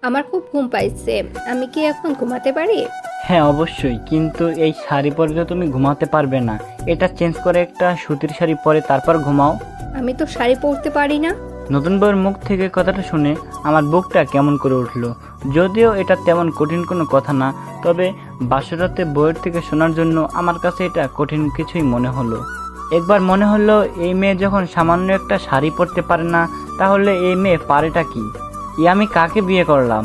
আমার খুব ঘুম পাইছে, আমি কি এখন ঘুমাতে পারি? হ্যাঁ অবশ্যই, কিন্তু এই শাড়ি পরে তো তুমি ঘুমাতে পারবে না। এটা চেঞ্জ করে একটা সুতির শাড়ি পরে তারপর ঘুমাও। আমি তো শাড়ি পরতে পারি না। নতুন বউয়ের মুখ থেকে কথাটা শুনে আমার বুকটা কেমন করে উঠলো। যদিও এটা তেমন কঠিন কোনো কথা না, তবে বাসরাতে বউয়ের থেকে শোনার জন্য আমার কাছে এটা কঠিন কিছুই মনে হলো। একবার মনে হলো, এই মেয়ে যখন সামান্য একটা শাড়ি পরতে পারে না, তাহলে এই মেয়ে পারেটা কি? আমি কাকে বিয়ে করলাম?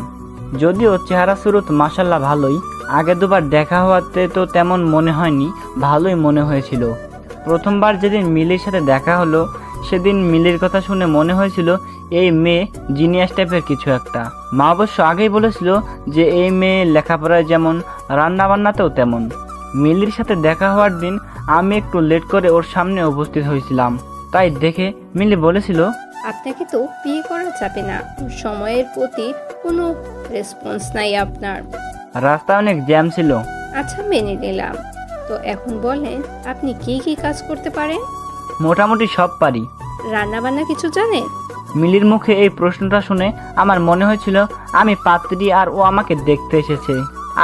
যদিও চেহারা সুরত মাশাল্লাহ ভালোই, আগে দুবার দেখা হওয়াতে তো তেমন মনে হয়নি, ভালোই মনে হয়েছিল। প্রথমবার যেদিন মিলির সাথে দেখা হলো, সেদিন মিলির কথা শুনে মনে হয়েছিল এই মেয়ে জিনিয়াস টাইপের কিছু একটা। মা অবশ্য আগেই বলেছিল যে এই মেয়ে লেখাপড়ায় যেমন, রান্নাবান্নাতেও তেমন। মিলির সাথে দেখা হওয়ার দিন আমি একটু লেট করে ওর সামনে উপস্থিত হয়েছিলাম, তাই দেখে মিলি বলেছিল, আপনাকে তো বিয়ে করা যাবে না, সময়ের প্রতি কোনো রেসপন্স নাই আপনার। রাস্তায় অনেক জ্যাম ছিল। আচ্ছা, মেনে নিলাম। তো এখন বলেন, আপনি কি কি কাজ করতে পারেন? মোটামুটি সব পারি। রান্না বান্না কিছু জানেন? মিলির মুখে এই প্রশ্নটা শুনে আমার মনে হয়েছিল আমি পাত্রী আর ও আমাকে দেখতে এসেছে।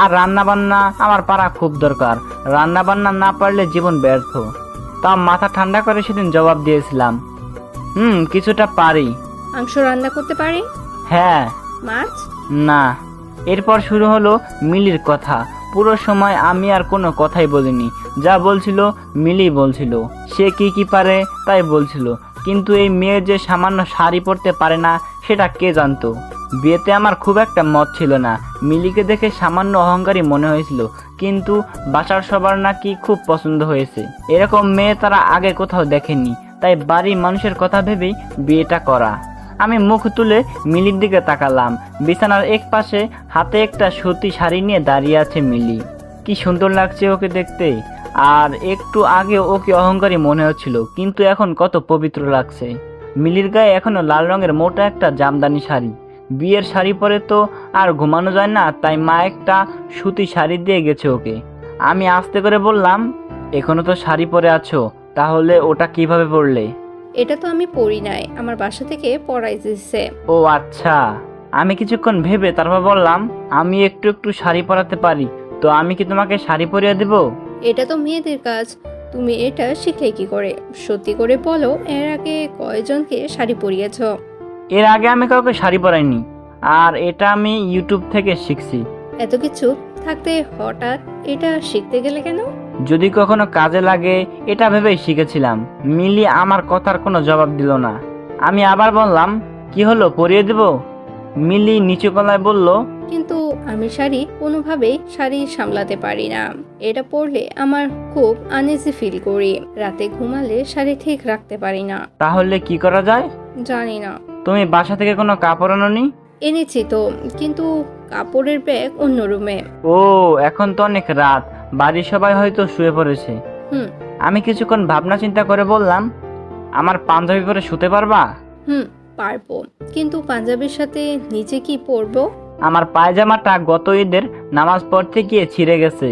আর রান্না বান্না আমার পারা খুব দরকার, রান্না বান্না না পারলে জীবন ব্যর্থ। তা মাথা ঠান্ডা করে সেদিন জবাব দিয়েছিলাম, কিছুটা পারি। মাংস রান্না করতে পারেন? হ্যাঁ। মাছ? না। এরপর শুরু হলো মিলির কথা। পুরো সময় আমি আর কোনো কথাই বলিনি, যা বলছিল মিলি বলছিল। সে কি কি পারে তাই বলছিল, কিন্তু এই মেয়ে যে সামান্য শাড়ি পরতে পারে না সেটা কে জানতো। বিয়েতে আমার খুব একটা মত ছিল না, মিলিকে দেখে সামান্য অহংকারী মনে হয়েছিল, কিন্তু বাসার সবার নাকি খুব পছন্দ হয়েছে। এরকম মেয়ে তারা আগে কোথাও দেখেনি, তাই বাড়ির মানুষের কথা ভেবেই বিয়েটা করা। আমি মুখ তুলে মিলির দিকে তাকালাম। বিছানার এক পাশে হাতে একটা সুতি শাড়ি নিয়ে দাঁড়িয়ে আছে মিলি। কি সুন্দর লাগছে ওকে দেখতে। আর একটু আগে ওকে অহংকারী মনে হচ্ছিল, কিন্তু এখন কত পবিত্র লাগছে। মিলির গায়ে এখনো লাল রঙের মোটা একটা জামদানি শাড়ি। বিয়ের শাড়ি পরে তো আর ঘুমানো যায় না, তাই মা একটা সুতি শাড়ি দিয়ে গেছে ওকে। আমি আস্তে করে বললাম, এখনো তো শাড়ি পরে আছো, তাহলে ওটা কিভাবে পরলে? এটা তো আমি পরি নাই, আমার বাসা থেকে পরাই দিচ্ছে। ও আচ্ছা। আমি কিছুক্ষণ ভেবে তারপর বললাম, আমি একটু একটু শাড়ি পরাতে পারি, তো আমি কি তোমাকে শাড়ি পরিয়ে দেব? এটা তো মেয়েদের কাজ, তুমি এটা শিখলে কি করে? সত্যি করে বলো, এর আগে কয়জনকে শাড়ি পরিয়েছ? এর আগে আমি কাউকে শাড়ি পরাইনি, আর এটা আমি ইউটিউব থেকে শিখছি। এত কিছু থাকতে হঠাৎ এটা শিখতে গেলে কেন? যদি কখনো কাজে লাগে এটা ভেবেই শিখেছিলাম। মিলি আমার কথার কোনো জবাব দিল না। আমি আবার বললাম, কি হলো, পরিয়ে দেব? মিলি নিচু গলায় বলল, কিন্তু আমি কোনোভাবেই শাড়ি সামলাতে পারি না। এটা পরলে আমার খুব আনইজি ফিল করি, রাতে ঘুমালে শাড়ি ঠিক রাখতে পারি না। তাহলে কি করা যায়? জানি না। তুমি বাসা থেকে কোনো কাপড় আনোনি? এনেছি তো, কিন্তু কাপড়ের ব্যাগ অন্য রুমে। ও, এখন তো অনেক রাত, বাড়ির সবাই হয়তো শুয়ে পড়েছে। হুম। আমি কিছুক্ষণ ভাবনা চিন্তা করে বললাম, আমার পাঞ্জাবি পরে শুতে পারবা? পারবো, কিন্তু পাঞ্জাবির সাথে নিচে কি পরবো? আমার পায়জামাটা গত ঈদের নামাজ পড়তে গিয়ে ছিঁড়ে গেছে,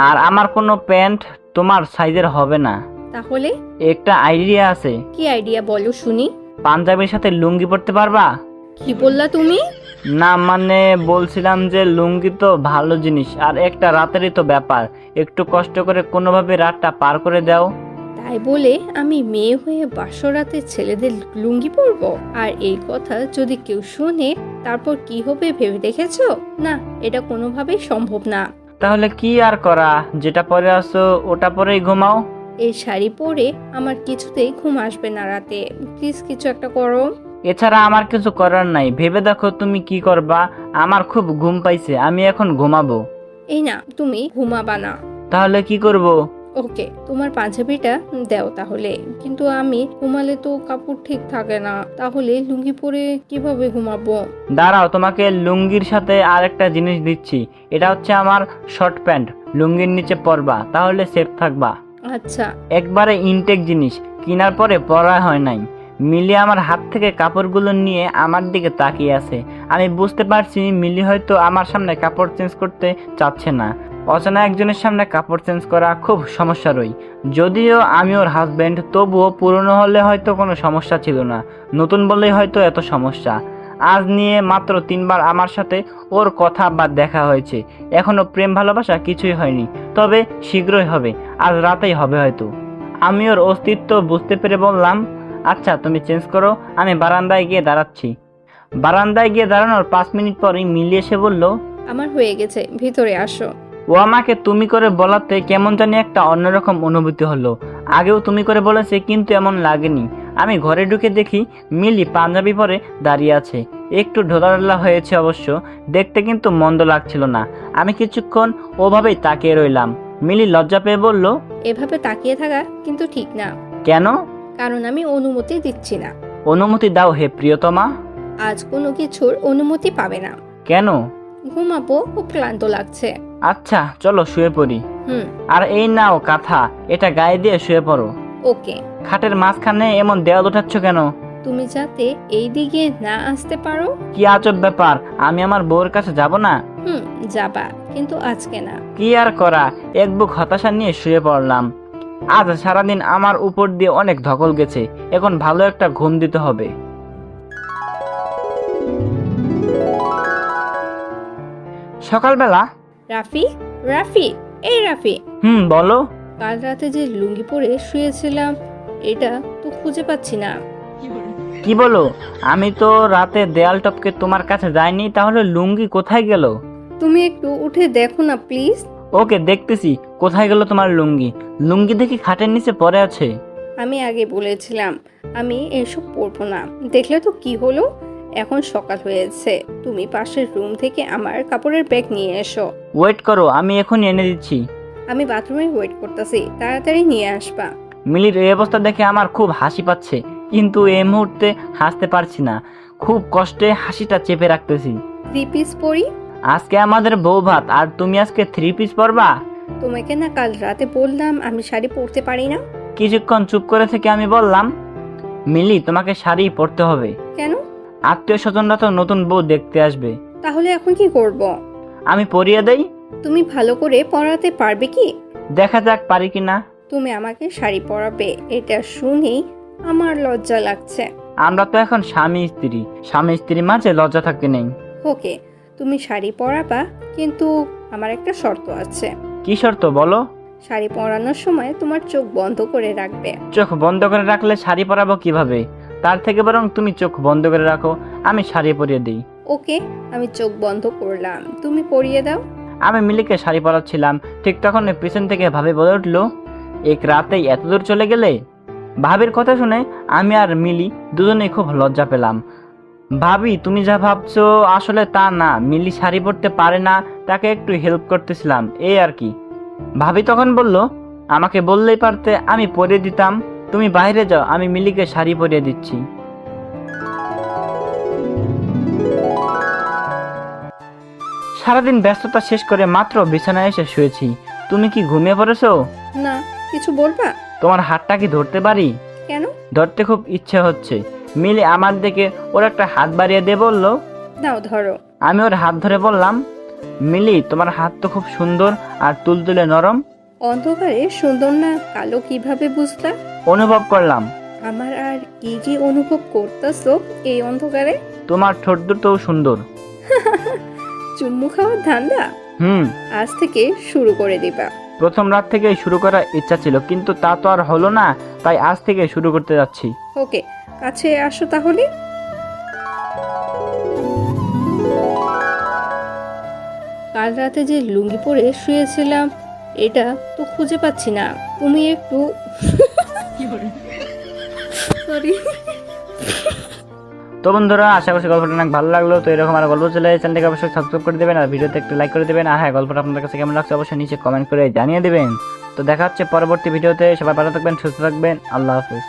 আর আমার কোনো প্যান্ট তোমার সাইজের হবে না। তাহলে একটা আইডিয়া আছে। কি আইডিয়া বলো শুনি। পাঞ্জাবির সাথে লুঙ্গি পরতে পারবা? কি বললা তুমি? না মানে বলছিলাম যে লুঙ্গি তো ভালো জিনিস, আর একটা রাতেরই তো ব্যাপার, একটু কষ্ট করে কোনোভাবে রাতটা পার করে দাও। তাই বলে আমি মেয়ে হয়ে বাসরাতে ছেলেদের লুঙ্গি পরবো? আর এই কথা যদি কেউ শুনে, তারপর কি হবে ভেবে দেখেছো? না, এটা কোনোভাবেই সম্ভব না। তাহলে কি আর করা, যেটা পরে আসো ওটা পরেই ঘুমাও। এই শাড়ি পরে আমার কিছুতেই ঘুম আসবে না রাতে, প্লিজ কিছু একটা করো। এছাড়া আমার কিছু করার নাই, ভেবে দেখো তুমি কি করবা। আমার খুব ঘুম পাইছে, আমি এখন ঘুমাবো। এই না, তুমি ঘুমাবা না। তাহলে কি করব? ওকে, তোমার পাঞ্জাবিটা দাও তাহলে। কিন্তু আমি ঘুমালে তো কাপড় ঠিক থাকে না, তাহলে লুঙ্গি পরে কিভাবে ঘুমাবো? দাঁড়াও, তোমাকে লুঙ্গির সাথে আর একটা জিনিস দিচ্ছি। এটা হচ্ছে আমার শর্ট প্যান্ট, লুঙ্গির নিচে পরবা, তাহলে সেফ থাকবা। আচ্ছা। একবারে ইনটেক জিনিস, কেনার পরে পরা হয় নাই। মিলি আমার হাত থেকে কাপড়গুলো নিয়ে আমার দিকে তাকিয়ে আছে। আমি বুঝতে পারছি মিলি হয়তো আমার সামনে কাপড় চেঞ্জ করতে চাচ্ছে না। অচেনা একজনের সামনে কাপড় চেঞ্জ করা খুব সমস্যারই। যদিও আমি ওর হাজবেন্ড, তবুও পুরনো হলে হয়তো কোনো সমস্যা ছিল না, নতুন বললেই হয়তো এত সমস্যা। আজ নিয়ে মাত্র 3বার আমার সাথে ওর কথা বা দেখা হয়েছে। এখনো প্রেম ভালোবাসা কিছুই হয়নি, তবে শীঘ্রই হবে, আজ রাতেই হবে হয়তো। আমি ওর অস্তিত্ব বুঝতে পেরে বললাম, আচ্ছা তুমি চেঞ্জ করো, আমি বারান্দায় গিয়ে দাঁড়াচ্ছি। বারান্দায় গিয়ে দাঁড়ানোর 5 মিনিট পরই মিলি এসে বলল, আমার হয়ে গেছে, ভিতরে আসো। ও আমাকে তুমি করে বলাতে কেমন জানি একটা অন্যরকম অনুভূতি হলো। আগেও তুমি করে বলেছে কিন্তু এমন লাগেনি। আমি ঘরে ঢুকে দেখি মিলি পাঞ্জাবি পরে দাঁড়িয়ে আছে, একটু ঢোলাঢালা হয়েছে অবশ্য, দেখতে কিন্তু মন্দ লাগছিল না। আমি কিছুক্ষণ ওভাবেই তাকিয়ে রইলাম। মিলি লজ্জা পেয়ে বলল, এভাবে তাকিয়ে থাকা কিন্তু ঠিক না, কেন? কারণ আমি অনুমতি দিচ্ছি না। অনুমতি দাও হে প্রিয়তমা। আজ কোনো কিছুর অনুমতি পাবে না। কেন? ঘুমাবো, খুব ক্লান্ত লাগছে। আচ্ছা চলো শুয়ে পড়ি। আর এই নাও কাঁথা, এটা গায়ে দিয়ে শুয়ে পড়ো। ওকে। খাটের মাঝখানে এমন দেওয়াল উঠাচ্ছ কেন? তুমি যাতে এই দিকে না আসতে পারো। কি আজব ব্যাপার, আমি আমার বউয়ের কাছে যাব না? যাবা, কিন্তু আজকে না। কি আর করা, এক বুক হতাশা নিয়ে শুয়ে পড়লাম। আজ সারাদিন আমার উপর দিয়ে অনেক ধকল গেছে, এখন ভালো একটা ঘুম দিতে হবে। সকালবেলা। রাফি, রাফি, এই রাফি। বলো। কাল রাতে যে লুঙ্গি পরে শুয়েছিলাম, এটা তো খুঁজে পাচ্ছি না। কি বলো? আমি তো রাতে দেয়াল টপকে তোমার কাছে যাইনি, তাহলে লুঙ্গি কোথায় গেল? তুমি একটু উঠে দেখো না প্লিজ। ওকে, দেখতেছি। কোথায় গেল তোমার লুঙ্গি? লুঙ্গি দেখি খাটের নিচে পড়ে আছে। আমি আগে বলেছিলাম আমি এসব পরবো না, দেখলে তো কি হলো। এখন সকাল হয়েছে, তুমি পাশের রুম থেকে আমার কাপড়ের ব্যাগ নিয়ে এসো। ওয়েট করো, আমি এখনই এনে দিচ্ছি। আমি বাথরুমে ওয়েট করতেছি, তাড়াতাড়ি নিয়ে আসবা। মিলির এই অবস্থা দেখে আমার খুব হাসি পাচ্ছে, কিন্তু এই মুহূর্তে হাসতে পারছি না। খুব কষ্টে হাসিটা চেপে রাখতেছি। 3 পিস পরি। আজকে আমাদের বউ ভাত, আর তুমি আজকে 3 পিস পরবা? তোমাকে না কাল রাতে বললাম আমি শাড়ি পরতে পারি না। কিছুক্ষণ চুপ করে থেকে আমি বললাম, মিলি তোমাকে শাড়ি পরতে হবে। কেন? আত্মীয় স্বজনরা তো নতুন বউ দেখতে আসবে। তাহলে এখন কি করব? আমি পরিয়ে দেই। তুমি ভালো করে পরাতে পারবে কি? দেখা যাক পারি কিনা। তুমি আমাকে শাড়ি পরাবে, এটা শুনেই আমার লজ্জা লাগছে। আমরা তো এখন স্বামী স্ত্রী, স্বামী স্ত্রীর মাঝে লজ্জা থাকতে নেই। ওকে, তুমি শাড়ি পরাবা, কিন্তু আমার একটা শর্ত আছে। কি শর্ত বলো? শাড়ি পরানোর সময় তোমার চোখ বন্ধ করে রাখবে। চোখ বন্ধ করে রাখলে শাড়ি পরাবো কিভাবে? তার থেকে বরং তুমি চোখ বন্ধ করে রাখো, আমি শাড়ি পরিয়ে দিই। ওকে, আমি চোখ বন্ধ করলাম, তুমি পরিয়ে দাও। আমি মিলিকে শাড়ি পরাচ্ছিলাম, ঠিক তখন পিছন থেকে ভাবি বলে উঠলো, এক রাতেই এত দূর চলে গেলে? ভাবির কথা শুনে আমি আর মিলি দুজনেই খুব লজ্জা পেলাম। ভাবি তুমি যা ভাবছো আসলে তা না, মিলি শাড়ি পরতে পারে না, তাকে একটু হেল্প করতেছিলাম, এই আর কি। ভাবি তখন বলল, আমাকে বললেই পারতে, আমি পরিয়ে দিতাম। তুমি বাইরে যাও, আমি মিলিকে শাড়ি পরিয়ে দিচ্ছি। সারাদিন ব্যস্ততা শেষ করে মাত্র বিছানায় এসে শুয়েছি। তুমি কি ঘুমিয়ে পড়েছো? না, কিছু বলবা? তোমার হাতটা কি ধরতে পারি? কেন? ধরতে খুব ইচ্ছে হচ্ছে। মিলি আমার দিকে ওর একটা হাত বাড়িয়ে দিয়ে বলল, নাও ধরো। আমি ওর হাত ধরে বললাম, মিলি তোমার হাত তো খুব সুন্দর আর তুলতুলে নরম। অন্ধকারে সুন্দর না কালো কিভাবে বুঝলা? অনুভব করলাম। আমার আর কি কি অনুভব করতেছো এই অন্ধকারে? তোমার ঠোঁট দুটোও সুন্দর। চুম্মু খাওয়ার ধান্দা আজ থেকে শুরু করে দিবা? প্রথম রাত থেকে শুরু করার ইচ্ছা ছিল, কিন্তু তা তো আর হলো না, তাই আজ থেকে শুরু করতে যাচ্ছি। ওকে, কাছে আসো তাহলে। কাল রাতে যে লুঙ্গি পরে শুয়েছিলাম, এটা তো খুঁজে পাচ্ছি না। তুমি একটু সরি। তো বন্ধুরা, আশা করছি গল্পটা অনেক ভালো লাগলো। তো এরকম আর গল্প চলে চ্যানেলটাকে অবশ্যই সাবস্ক্রাইব করে দেবেন, আর ভিডিওতে একটু লাইক করে দেবেন। আর হ্যাঁ, গল্পটা আপনাদের কাছে কেমন লাগছে অবশ্যই নিচে কমেন্ট করে জানিয়ে দেবেন। তো দেখা হচ্ছে পরবর্তী ভিডিওতে। সবাই ভালো থাকবেন, সুস্থ থাকবেন। আল্লাহ হাফেজ।